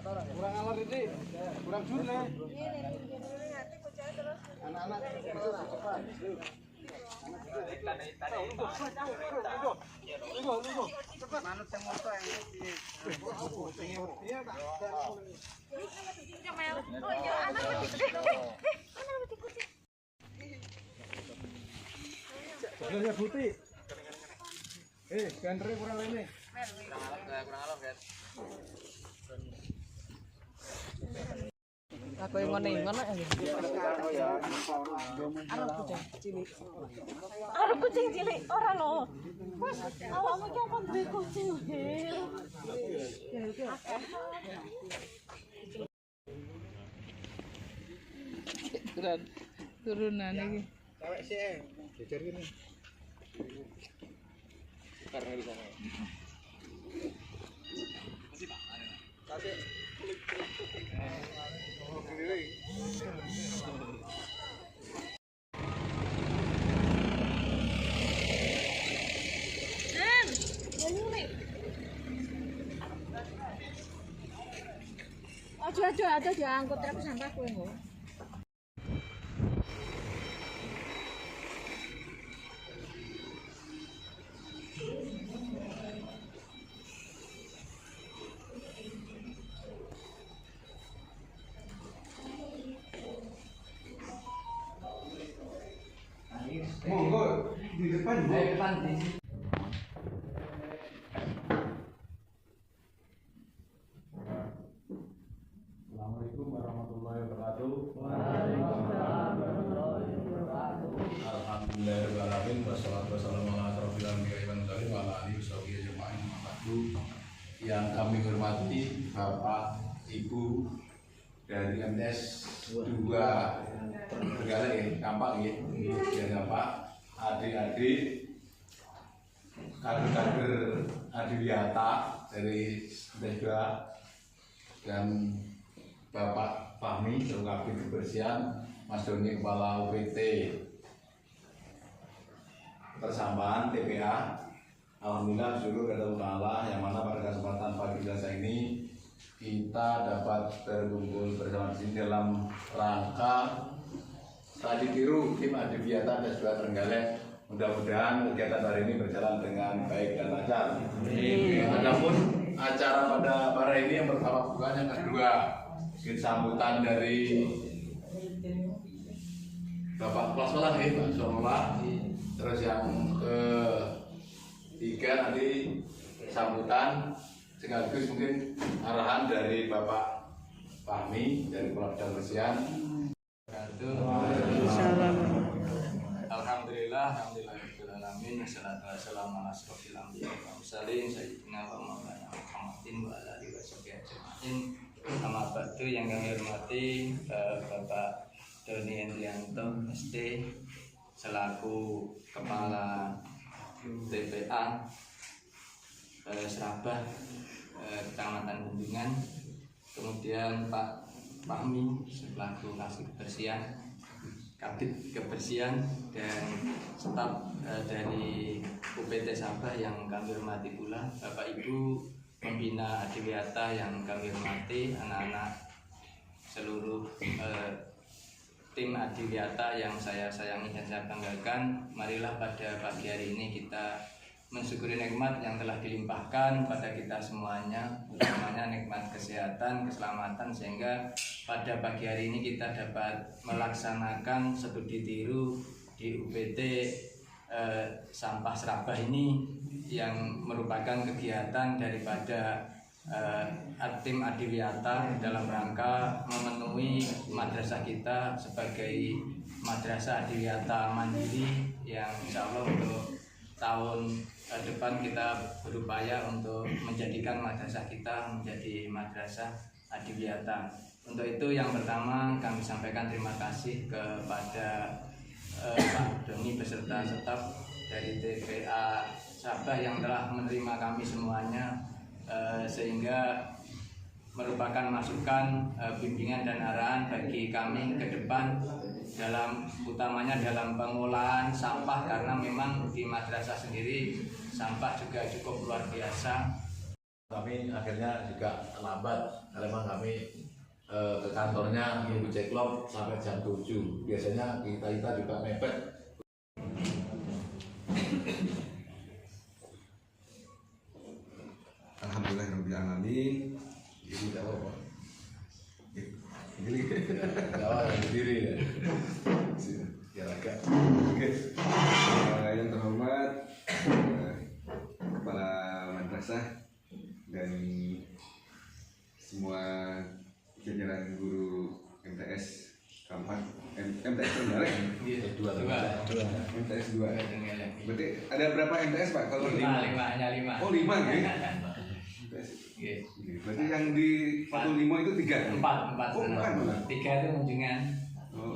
Kurang alat ini, kurang june. Anak-anak cepat. Manut yang motor yang ini. Iya, Pak. Oh iya, anak Sebenarnya putih. Gantre kurang ini. Kurang alam, guys. Aku yang ngono ya. Ada kucing cilik ora lho. Wes awakmu ki apa duwe kucing. Turunan iki. Cewek sih, jejer gini. Karena di sana. Masih Pak. Kasih. Aja diangkut truk sampah kowe nggo. Monggo di depan, Bu. Depan di sini. Assalamualaikum warahmatullahi wabarakatuh. Waalaikumsalam warahmatullahi wabarakatuh. Alhamdulillahirrahmanirrahim. Wassalatu wassalamu ala asrofil anbiya'i wal mursalin wa ala alihi washabihi ajma'in. Yang kami hormati Bapak Ibu dari MTS 2 Trenggalek ya, Kampak ya. Dan Bapak adik-adik kader-kader Adiwiyata dari MTS 2 dan Bapak Fahmi, Kabid Kebersihan, Mas Doni Kepala UPT Persampahan TPA. Alhamdulillah syukur kepada Allah yang mana pada kesempatan pagi jasa ini kita dapat berkumpul bersama di sini dalam rangka tadi tiru tim Adiwiyata dan juga Trenggalek. Mudah-mudahan kegiatan hari ini berjalan dengan baik dan lancar. Adapun acara pada hari ini yang pertama bukan yang kedua, sambutan dari Bapak Kepala Sekolah ya, Pak Sonola. Terus yang ketiga nanti sambutan sekaligus mungkin arahan dari Bapak Fahmi dari Kepala Bidang Kebersihan. Alhamdulillahirrahmanirrahim. Wassalatu wassalamu ala asrofil anbiya'i wal mursalin sayyidina wa maulana Muhammadin wa ala alihi washabihi ajma'in. Nama ba'du yang kami hormati Bapak Doni Hendrianto ST selaku Kepala TPA Serabah Kecamatan Bendungan, kemudian Pak Fahmi selaku Kasih Kebersihan, Kabid Kebersihan, dan staf dari UPT Sabah yang kami hormati pula, Bapak Ibu pembina Adiwiyata yang kami hormati, anak-anak seluruh tim Adiwiyata yang saya sayangi dan saya banggakan. Marilah pada pagi hari ini kita mensyukuri nikmat yang telah dilimpahkan pada kita semuanya, utamanya nikmat kesehatan, keselamatan, sehingga pada pagi hari ini kita dapat melaksanakan studi tiru di UPT Sampah Serabah ini, yang merupakan kegiatan daripada tim Adiwiyata dalam rangka memenuhi madrasah kita sebagai madrasah Adiwiyata mandiri yang insya Allah untuk tahun depan kita berupaya untuk menjadikan madrasah kita menjadi madrasah Adiwiyata. Untuk itu yang pertama kami sampaikan terima kasih kepada Pak Doni beserta staf dari TPA Sabah yang telah menerima kami semuanya, sehingga merupakan masukan, bimbingan dan arahan bagi kami ke depan utamanya dalam pengolahan sampah, karena memang di madrasah sendiri sampah juga cukup luar biasa. Kami akhirnya juga terlambat karena memang kami ke kantornya nunggu ceklok sampai jam 7. Biasanya kita juga mepet. Alhamdulillahirobbilalamin. Ini tahu apa? Ini Jawa yang berdiri ya. ya agak. Oke. Yang terhormat kepala madrasah dan semua jajaran guru MTS Kampak, MTS Trenggalek. Dua. MTS 2. Berarti ada berapa MTS Pak? Kalau Hanya 5. Oh 5 ya? Iya. Berarti yang di 45 itu 3? 4. Oh 4. 3 itu Munjungan,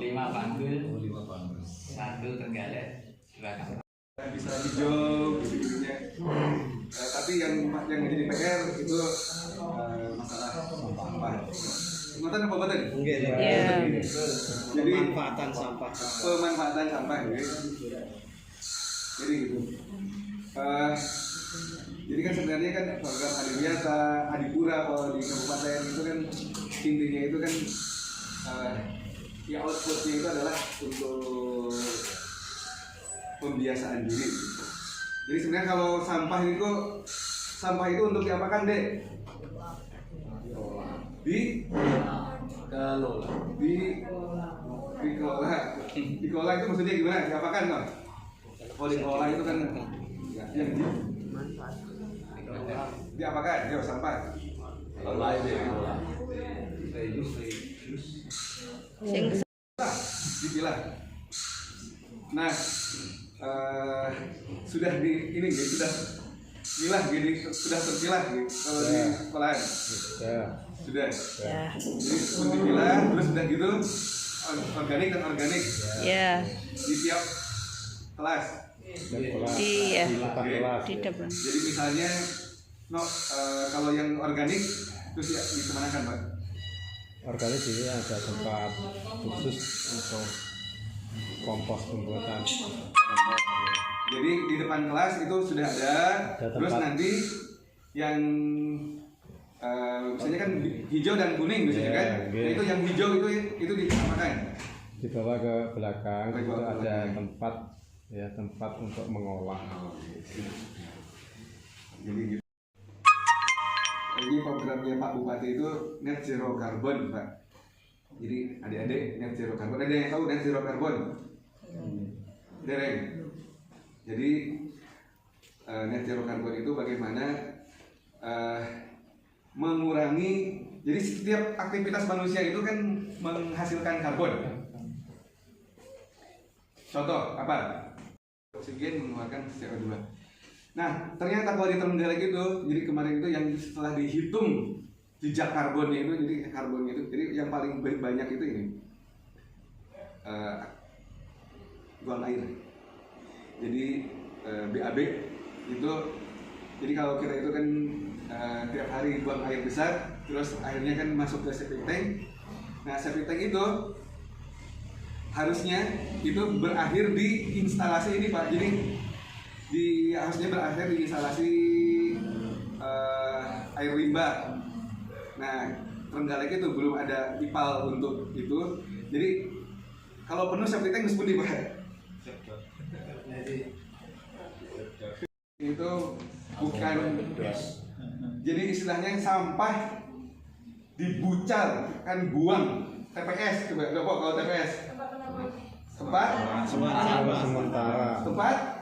5 Panggul, 5 Panggul, 1 Trenggalek, 2 Kampak. Bisa hijau gitu-gitunya. Tapi yang menjadi PR itu masalah sampah. Ngoten apa boten? Nggih. Jadi Pemanfaatan sampah. pemanfaatan sampah ya. Jadi gitu. Jadi kan sebenarnya kan program Adiwiyata, Adipura kalau di kabupaten itu kan intinya itu kan ya outputnya itu adalah untuk pembiasaan diri. Jadi sebenarnya kalau sampah itu untuk diapakan dek? Dikelola itu maksudnya gimana? Diapakan kok? Kalau dikelola itu kan yang diapakan? Ya sampah. Kelola itu ya kelola. Dipilah. Nah, sudah di ini gitu, sudah milah gini, sudah terpilah gitu kalau di sekolahan. Sudah. Jadi sebelum dipilah, terus sudah gitu organik dan organik. Di tiap kelas. Di depan. Jadi misalnya, kalau yang organik terus ya dikemanakan Pak? Organik ini ada tempat khusus untuk kompos pembuatan. Jadi di depan kelas itu sudah ada terus nanti yang misalnya kan hijau dan kuning misalnya kan, nah, itu yang hijau itu diapakan? Dibawa ke belakang, itu ada tempat untuk mengolah. Jadi gitu. Ini programnya Pak Bupati itu net zero carbon Pak. Jadi adik-adik net zero carbon. Ada yang tahu net zero carbon? Dereng. Jadi net zero carbon itu bagaimana mengurangi. Jadi setiap aktivitas manusia itu kan menghasilkan karbon. Contoh apa? Oksigen mengeluarkan CO2. Nah, ternyata kalau di Trenggalek itu, jadi kemarin itu yang setelah dihitung jejak karbonnya itu, jadi yang paling banyak itu ini buang air. Jadi BAB itu, jadi kalau kita itu kan tiap hari buang air besar, terus airnya kan masuk ke septic tank. Nah, septic tank itu harusnya itu berakhir di instalasi ini Pak. Jadi harusnya berakhir di instalasi air limbah. Nah, Trenggalek itu belum ada IPAL untuk itu. Jadi kalau penuh septic tank seperti Pak. Itu bukan. Jadi istilahnya sampah dibucar kan buang TPS coba kalau TPS tempat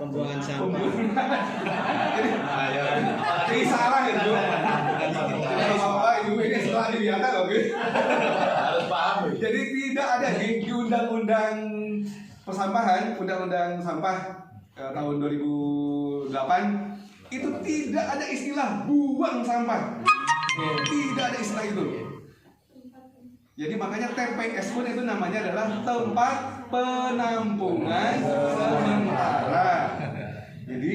pembuangan sampah. Jadi salah itu. Jadi bapak ibu ini setelah dibiarkan loh, harus paham. Jadi tidak ada di undang-undang persampahan, undang-undang sampah tahun 2008 itu tidak ada istilah buang sampah. Tidak ada istilah itu. Jadi makanya TPS pun itu namanya adalah tempat penampungan sementara. Jadi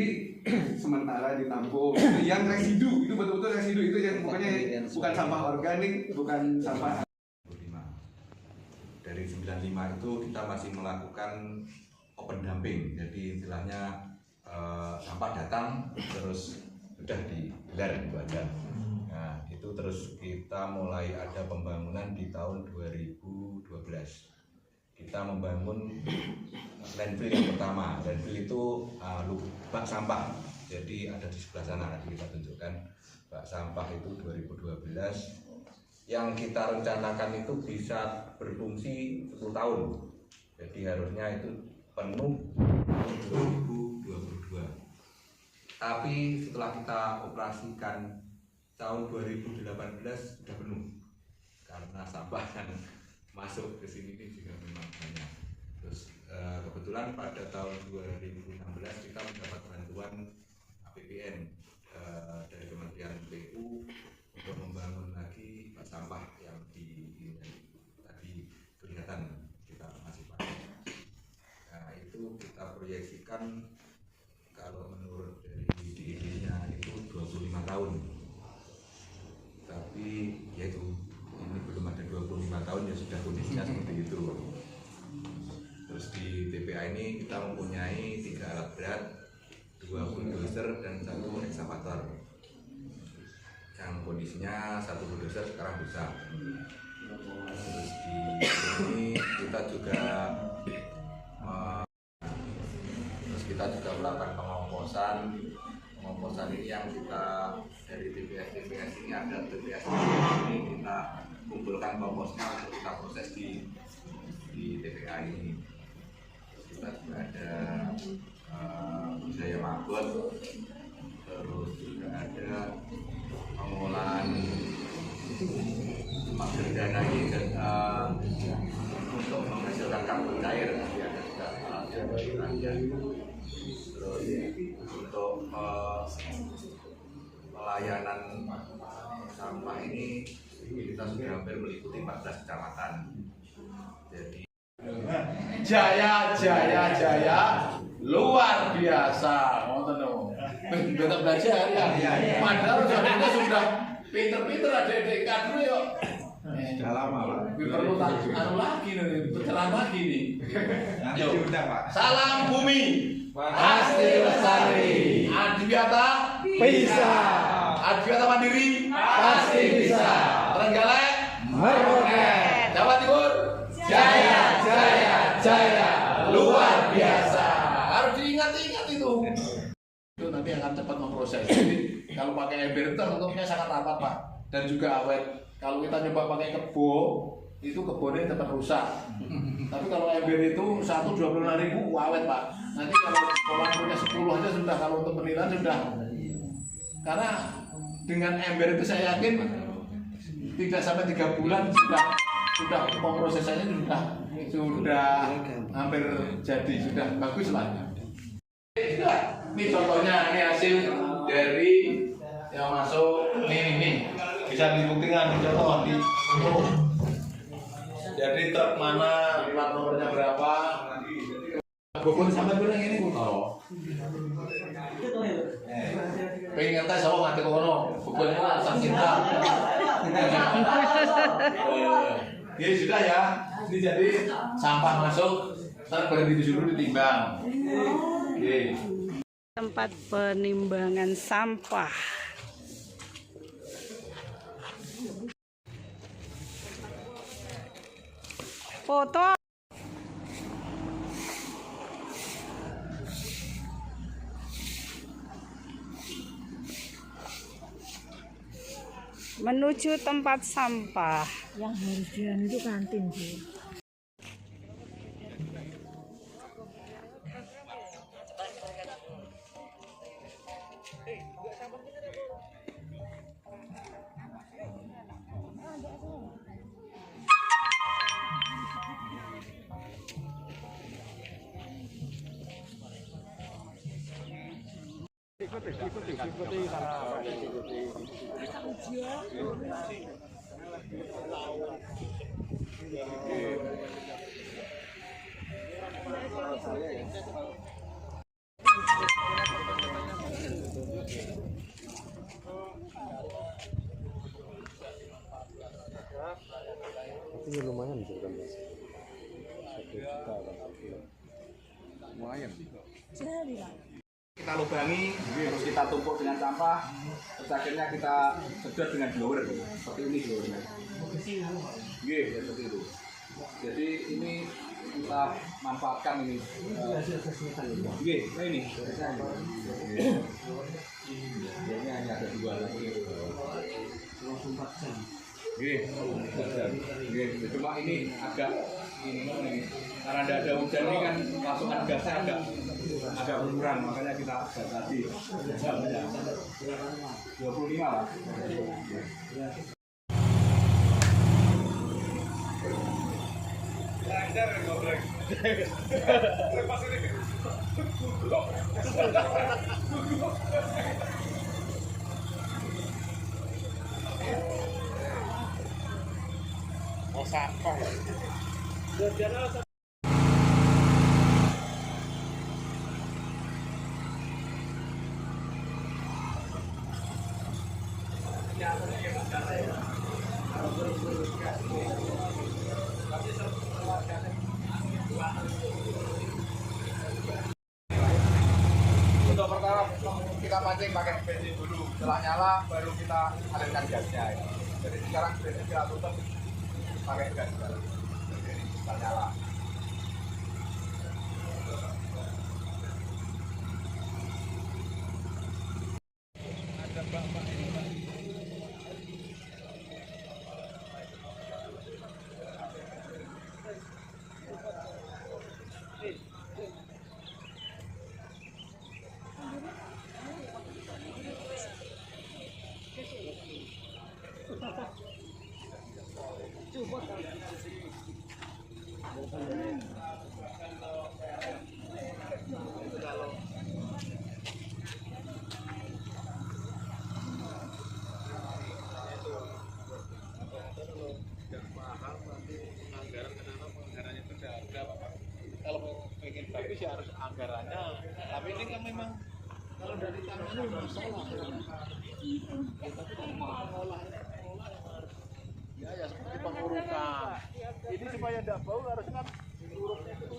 sementara ditampung. Yang residu itu betul-betul residu itu yang pokoknya bukan sampah organik, bukan sampah. Dari 19 dan 5 itu kita masih melakukan open dumping. Jadi istilahnya sampah datang terus sudah digelar gitu aja. Nah, itu terus kita mulai ada pembangunan di tahun 2012. Kita membangun landfill yang pertama. Landfill itu bak sampah. Jadi ada di sebelah sana, nanti kita tunjukkan. Bak sampah itu 2012. Yang kita rencanakan itu bisa berfungsi 10 tahun. Jadi harusnya itu penuh 2022. Tapi setelah kita operasikan tahun 2018 sudah penuh karena sampah yang masuk ke sini ini juga memang banyak. Terus kebetulan pada tahun 2016 kita mendapat bantuan APBN dari Kementerian PU untuk membangun lagi bak sampah yang tadi kelihatan kita masih pakai. Nah, itu kita proyeksikan kalau menurut dari DID-nya itu 25 tahun. Tapi ya itu ini belum ada 25 tahun ya sudah kondisinya seperti itu. Terus di TPA ini kita mempunyai 3 alat berat, 2 bulldozer dan 1 ekskavator. Yang kondisinya 1 bulldozer sekarang rusak. Terus di sini kita juga melakukan pengomposan. Pengomposan ini yang kita dari TPS ini ada TPS ini kita kumpulkan komposnya untuk kita proses di TPA ini. Terus kita juga ada budaya magot, terus juga ada pengolahan dana ini untuk menghasilkan karbon cair. Nanti ada juga alatnya. Terus untuk pelayanan sampah ini kita sudah hampir meliputi 14 kecamatan. Jadi Jaya luar biasa. Kita belajar ya. Padahal sudah pinter-pinter adik-adik kadru yuk. Sudah lama, Pak. Perlu lagi nih, berjalan lagi nih. Nanti diundang, Pak. Salam bumi. Pasti lestari. Adiwiyata Bisa. Adiwiyata Mandiri Pasti bisa. Trenggalek Meroket. Jawa Timur jaya luar biasa. Harus diingat-ingat itu nanti akan cepat memproses. Jadi kalau pakai ember itu tutupnya sangat rapat, Pak, dan juga awet. Kalau kita coba pakai kebo itu kebunnya tetap rusak. Tapi kalau ember itu 125.000 awet, Pak. Nanti kalau orang punya 10 aja sudah, kalau untuk penilaian sudah. Karena dengan ember itu saya yakin tidak sampai 3 bulan sudah pemrosesannya sudah hampir jadi, sudah bagus lah. Ini contohnya, ini hasil dari yang masuk ini bisa dibuktikan contoh di jadi truk mana plat nomornya berapa. Bobot sampai bilang ini kuno. Pengen tes apa nggak tahu kono, bobotnya sang cinta. Ya sudah ya, ini jadi sampah masuk, ntar berhenti disuruh ditimbang. Oke. Tempat penimbangan sampah. Foto. Menuju tempat sampah. Yang harus jalan itu kantin sih. Ini lumayan juga, Mas. Lumayan. Jadi lah. Kita lubangi, terus kita tumpuk dengan sampah, terus akhirnya kita sedot dengan blower seperti ini blowernya. Seperti itu. Jadi ini kita manfaatkan ini. Ini. Ini hanya ada 2 lagi. Cuma ini agak ini karena ada hujan ini kan pasokan gasnya agak berkurang, makanya kita batasi jamnya 25 lah. Untuk pertama kita pancing pakai bensin dulu, setelah nyala baru kita alirkan gasnya. Jadi sekarang bensin kita tutup pakai gas sekarang. Setelah nyala. Kalau pengen bagus ya harus anggarannya, tapi ini kan memang kalau dari tangannya masalah. Tapi kan mengolah ya seperti pengurukan. Ini supaya tidak bau harus kan urutnya itu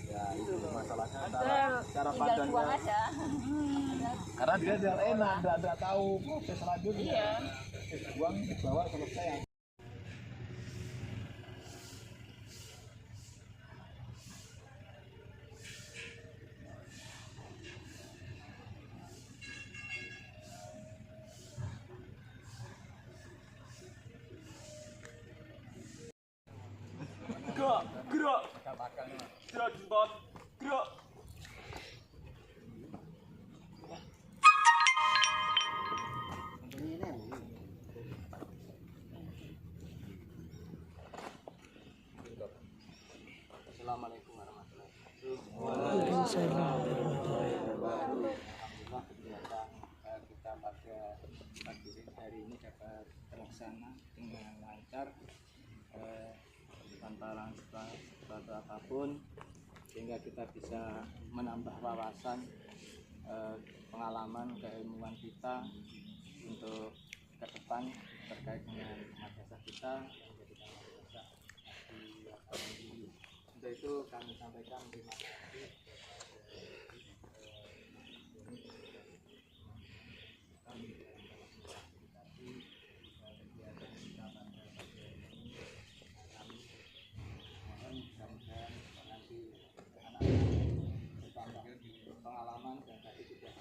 ya itu masalahnya cara pandangnya. Karena dia tidak enak, tidak tahu proses selanjutnya. Buang dibawa selesai. Gerak jembot, gerak. Assalamualaikum warahmatullahi wabarakatuh. Waalaikumsalam. Alhamdulillah kegiatan kita pada pagi hari ini dapat terlaksana dengan lancar tanpa sesuatu apapun, sehingga kita bisa menambah wawasan pengalaman keilmuan kita untuk ke depan terkait dengan madrasah kita menjadikan madrasah di Al-Qur'an. Untuk itu kami sampaikan terima kasih. Pengalaman dan tadi sudah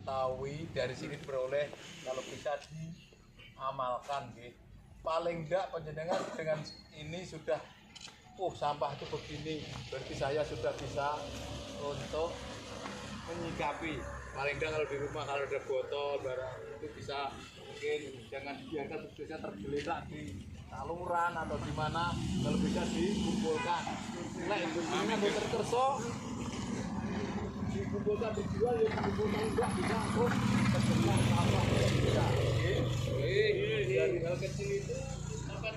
Diketahui dari sini diperoleh, kalau bisa diamalkan gitu. Paling enggak penjenengan dengan ini sudah sampah itu begini, berarti saya sudah bisa untuk menyikapi. Paling enggak kalau di rumah kalau ada botol barang itu bisa, mungkin jangan dibiarkan terusnya tergeletak di saluran atau di mana, kalau bisa dikumpulkan. Nah, Indonesia terkerso dikumpulkan dijual, ya dikumpulkan enggak bisa terus terjemah sampah bisa. Dari hal kecil itu sampai